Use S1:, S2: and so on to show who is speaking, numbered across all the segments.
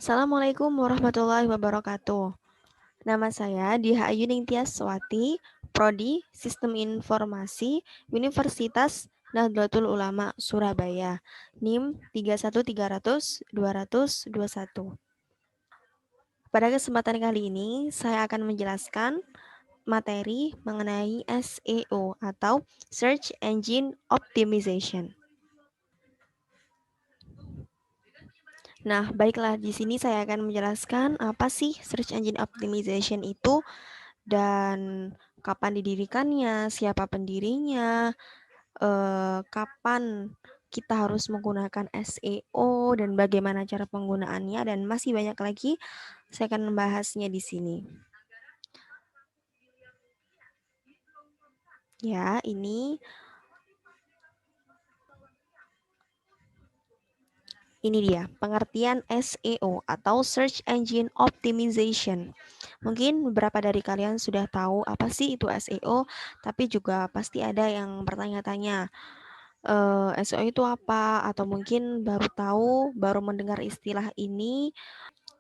S1: Assalamualaikum warahmatullahi wabarakatuh. Nama saya Diah Ayu Ningtyaswati, Prodi Sistem Informasi, Universitas Nahdlatul Ulama Surabaya, NIM 31300-221. Pada kesempatan kali ini, saya akan menjelaskan materi mengenai SEO atau Search Engine Optimization. Nah, baiklah, di sini saya akan menjelaskan apa sih Search Engine Optimization itu dan kapan didirikannya, siapa pendirinya, kapan kita harus menggunakan SEO dan bagaimana cara penggunaannya, dan masih banyak lagi. Saya akan membahasnya di sini. Ya, ini dia pengertian SEO atau Search Engine Optimization. Mungkin beberapa dari kalian sudah tahu apa sih itu SEO, tapi juga pasti ada yang bertanya-tanya, SEO itu apa? Atau mungkin baru tahu, baru mendengar istilah ini.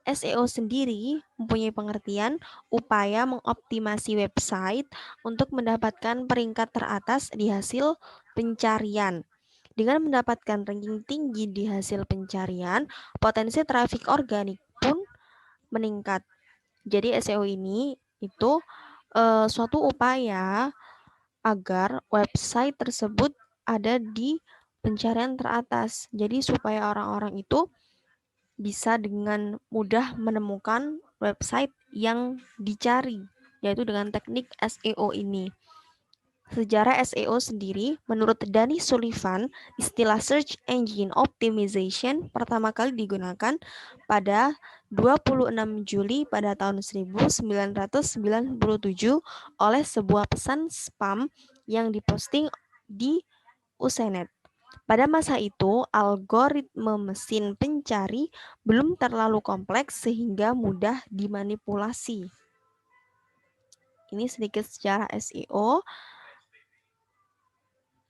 S1: SEO sendiri mempunyai pengertian upaya mengoptimasi website untuk mendapatkan peringkat teratas di hasil pencarian. Dengan mendapatkan ranking tinggi di hasil pencarian, potensi trafik organik pun meningkat. Jadi SEO ini itu suatu upaya agar website tersebut ada di pencarian teratas. Jadi supaya orang-orang itu bisa dengan mudah menemukan website yang dicari, yaitu dengan teknik SEO ini. Sejarah SEO sendiri, menurut Danny Sullivan, istilah Search Engine Optimization pertama kali digunakan pada 26 Juli pada tahun 1997 oleh sebuah pesan spam yang diposting di Usenet. Pada masa itu, algoritma mesin pencari belum terlalu kompleks sehingga mudah dimanipulasi. Ini sedikit sejarah SEO.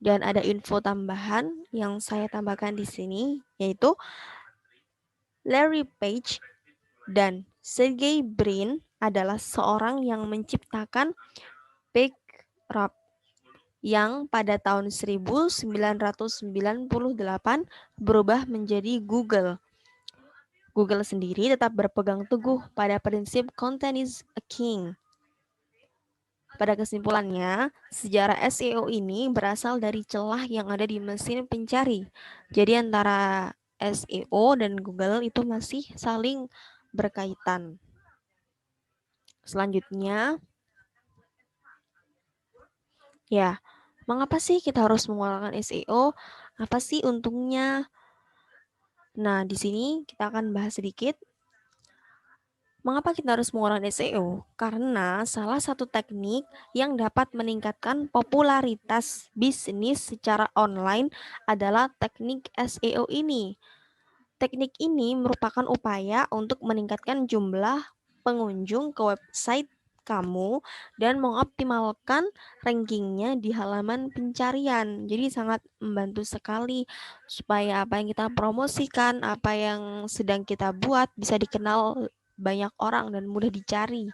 S1: Dan ada info tambahan yang saya tambahkan di sini, yaitu Larry Page dan Sergey Brin adalah seorang yang menciptakan PageRank yang pada tahun 1998 berubah menjadi Google. Google sendiri tetap berpegang teguh pada prinsip content is a king. Pada kesimpulannya, sejarah SEO ini berasal dari celah yang ada di mesin pencari. Jadi antara SEO dan Google itu masih saling berkaitan. Selanjutnya, ya, mengapa sih kita harus menggunakan SEO? Apa sih untungnya? Nah, di sini kita akan bahas sedikit. Mengapa kita harus menggunakan SEO? Karena salah satu teknik yang dapat meningkatkan popularitas bisnis secara online adalah teknik SEO ini. Teknik ini merupakan upaya untuk meningkatkan jumlah pengunjung ke website kamu dan mengoptimalkan rankingnya di halaman pencarian. Jadi sangat membantu sekali supaya apa yang kita promosikan, apa yang sedang kita buat bisa dikenal banyak orang dan mudah dicari.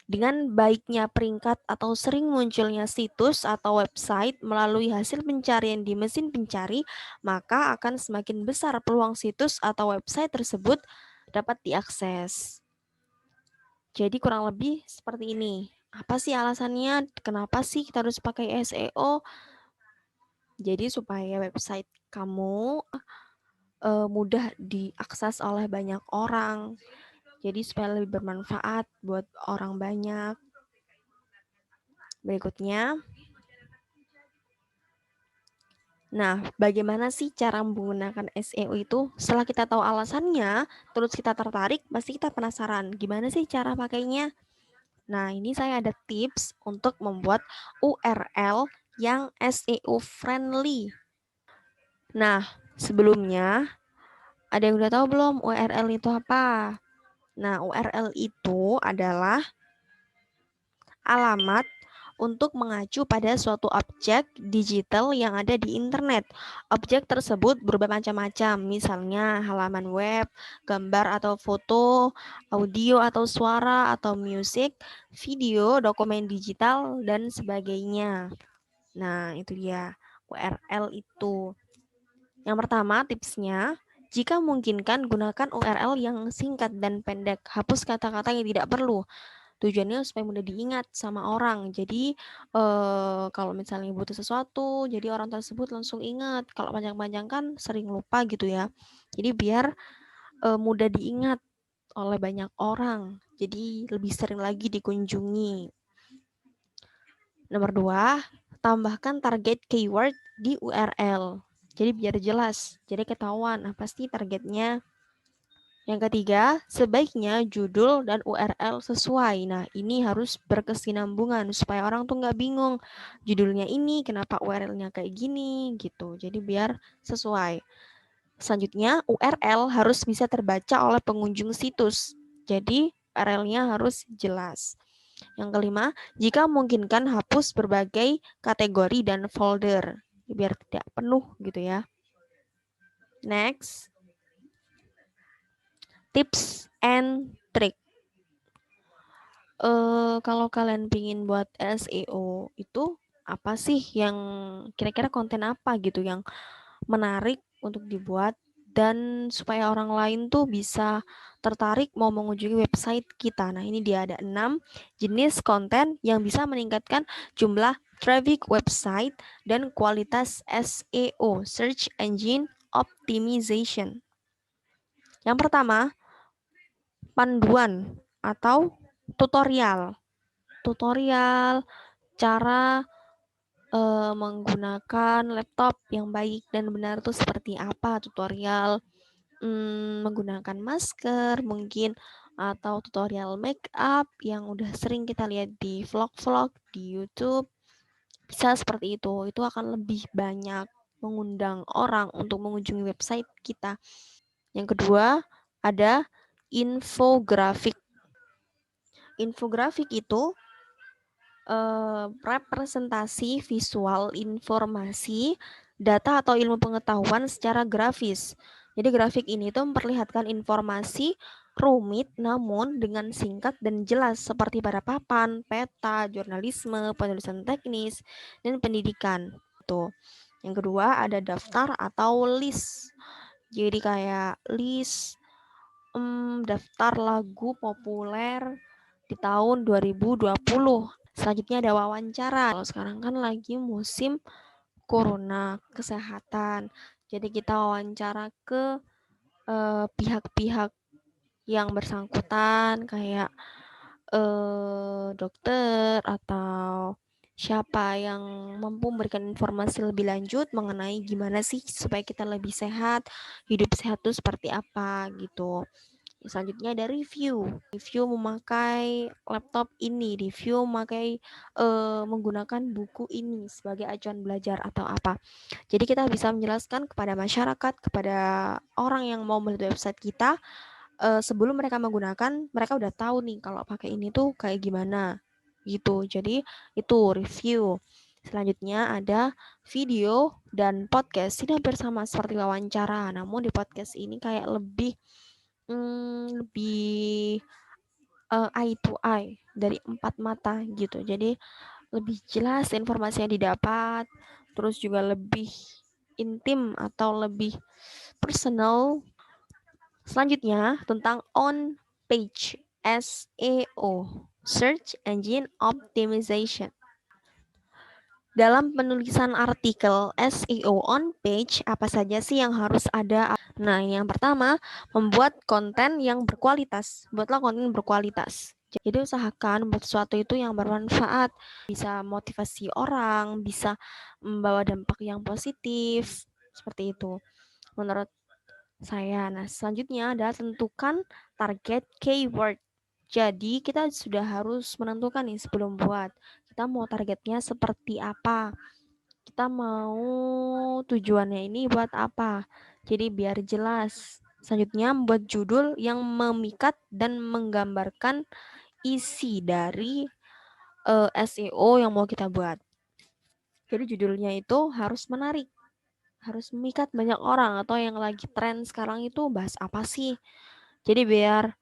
S1: Dengan baiknya peringkat atau sering munculnya situs atau website melalui hasil pencarian di mesin pencari, maka akan semakin besar peluang situs atau website tersebut dapat diakses. Jadi kurang lebih seperti ini. Apa sih alasannya? Kenapa sih kita harus pakai SEO? Jadi supaya website kamu mudah diakses oleh banyak orang. Jadi supaya lebih bermanfaat buat orang banyak. Berikutnya, nah, bagaimana sih cara menggunakan SEO itu? Setelah kita tahu alasannya, terus kita tertarik, pasti kita penasaran, gimana sih cara pakainya? Nah, ini saya ada tips untuk membuat URL yang SEO friendly. Nah, sebelumnya, ada yang udah tahu belum URL itu apa? Nah, URL itu adalah alamat untuk mengacu pada suatu objek digital yang ada di internet. Objek tersebut berubah macam-macam, misalnya halaman web, gambar atau foto, audio atau suara atau musik, video, dokumen digital, dan sebagainya. Nah, itu dia URL itu. Yang pertama, tipsnya, jika memungkinkan, gunakan URL yang singkat dan pendek. Hapus kata-kata yang tidak perlu. Tujuannya supaya mudah diingat sama orang. Jadi, kalau misalnya butuh sesuatu, jadi orang tersebut langsung ingat. Kalau panjang-panjang kan sering lupa gitu ya. Jadi biar mudah diingat oleh banyak orang. Jadi lebih sering lagi dikunjungi. Nomor 2, tambahkan target keyword di URL. Jadi biar jelas, jadi ketahuan apa sih targetnya. Yang ketiga, sebaiknya judul dan URL sesuai. Nah, ini harus berkesinambungan supaya orang tuh nggak bingung. Judulnya ini, kenapa URL-nya kayak gini, gitu. Jadi biar sesuai. Selanjutnya, URL harus bisa terbaca oleh pengunjung situs. Jadi, URL-nya harus jelas. Yang kelima, jika memungkinkan hapus berbagai kategori dan folder biar tidak penuh gitu ya. Next, tips and trick. Kalau kalian pingin buat SEO itu apa sih yang kira-kira konten apa gitu yang menarik untuk dibuat dan supaya orang lain tuh bisa tertarik mau mengunjungi website kita. Nah, ini dia ada 6 jenis konten yang bisa meningkatkan jumlah traffic website dan kualitas SEO, Search Engine Optimization. Yang pertama, panduan atau tutorial. Tutorial cara menggunakan laptop yang baik dan benar itu seperti apa, tutorial menggunakan masker mungkin, atau tutorial make up yang udah sering kita lihat di vlog-vlog di YouTube. Bisa seperti itu akan lebih banyak mengundang orang untuk mengunjungi website kita. Yang kedua, ada infografik. Infografik itu representasi visual informasi, data atau ilmu pengetahuan secara grafis. Jadi grafik ini tuh memperlihatkan informasi rumit namun dengan singkat dan jelas seperti pada papan, peta, jurnalisme, penulisan teknis, dan pendidikan. Tuh. Yang kedua ada daftar atau list. Jadi kayak list daftar lagu populer di tahun 2020. Selanjutnya ada wawancara. Kalau sekarang kan lagi musim corona, kesehatan. Jadi kita wawancara ke pihak-pihak yang bersangkutan kayak dokter atau siapa yang mampu memberikan informasi lebih lanjut mengenai gimana sih supaya kita lebih sehat, hidup sehat itu seperti apa gitu. Selanjutnya ada review memakai laptop ini, review memakai menggunakan buku ini sebagai acuan belajar atau apa. Jadi kita bisa menjelaskan kepada masyarakat, kepada orang yang mau melihat website kita, sebelum mereka menggunakan, mereka udah tahu nih kalau pakai ini tuh kayak gimana gitu. Jadi itu review. Selanjutnya ada video dan podcast. Ini hampir sama seperti wawancara, namun di podcast ini kayak lebih eye to eye, dari 4 mata gitu. Jadi lebih jelas informasi yang didapat, terus juga lebih intim atau lebih personal. Selanjutnya tentang on page SEO, Search Engine Optimization. Dalam penulisan artikel SEO on page, apa saja sih yang harus ada? Nah, yang pertama, membuat konten yang berkualitas. Buatlah konten berkualitas. Jadi usahakan buat sesuatu itu yang bermanfaat, bisa motivasi orang, bisa membawa dampak yang positif, seperti itu. Menurut saya. Nah, selanjutnya adalah tentukan target keyword. Jadi kita sudah harus menentukan nih sebelum buat. Kita mau targetnya seperti apa? Kita mau tujuannya ini buat apa? Jadi biar jelas. Selanjutnya membuat judul yang memikat dan menggambarkan isi dari SEO yang mau kita buat. Jadi judulnya itu harus menarik, harus memikat banyak orang, atau yang lagi tren sekarang itu bahas apa sih. Jadi biar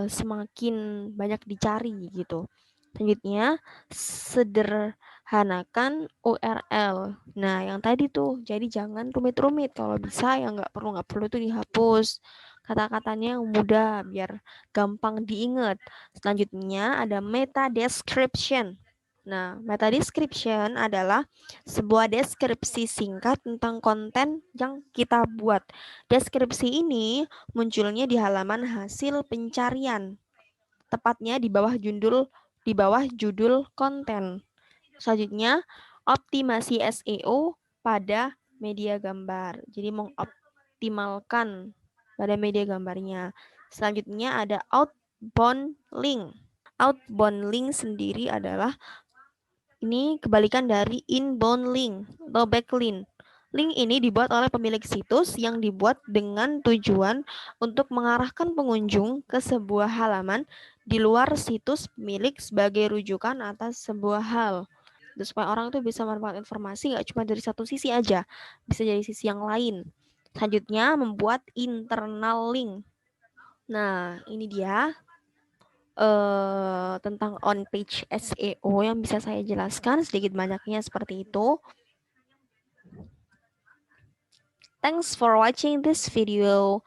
S1: semakin banyak dicari gitu. Selanjutnya, sederhanakan URL. Nah, yang tadi tuh, jadi jangan rumit-rumit. Kalau bisa ya nggak perlu tuh dihapus. Kata-katanya yang mudah biar gampang diingat. Selanjutnya ada meta description. Nah, meta description adalah sebuah deskripsi singkat tentang konten yang kita buat. Deskripsi ini munculnya di halaman hasil pencarian, tepatnya di bawah judul konten. Selanjutnya, optimasi SEO pada media gambar. Jadi mengoptimalkan pada media gambarnya. Selanjutnya ada outbound link. Outbound link sendiri adalah ini kebalikan dari inbound link atau backlink. Link ini dibuat oleh pemilik situs yang dibuat dengan tujuan untuk mengarahkan pengunjung ke sebuah halaman di luar situs pemilik sebagai rujukan atas sebuah hal. Supaya orang tuh bisa mendapatkan informasi nggak cuma dari satu sisi aja, bisa dari sisi yang lain. Selanjutnya, membuat internal link. Nah, ini dia tentang on page SEO yang bisa saya jelaskan sedikit banyaknya seperti itu. Thanks for watching this video.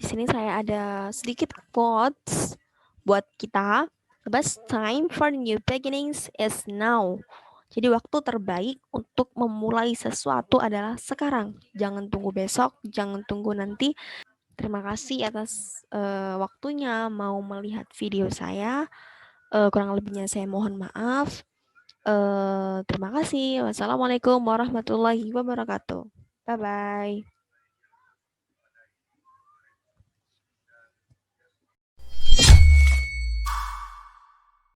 S1: Di sini saya ada sedikit quotes buat kita. The best time for new beginnings is now. Jadi waktu terbaik untuk memulai sesuatu adalah sekarang. Jangan tunggu besok, jangan tunggu nanti. Terima kasih atas waktunya mau melihat video saya. Kurang lebihnya saya mohon maaf. Terima kasih. Wassalamualaikum warahmatullahi wabarakatuh. Bye-bye.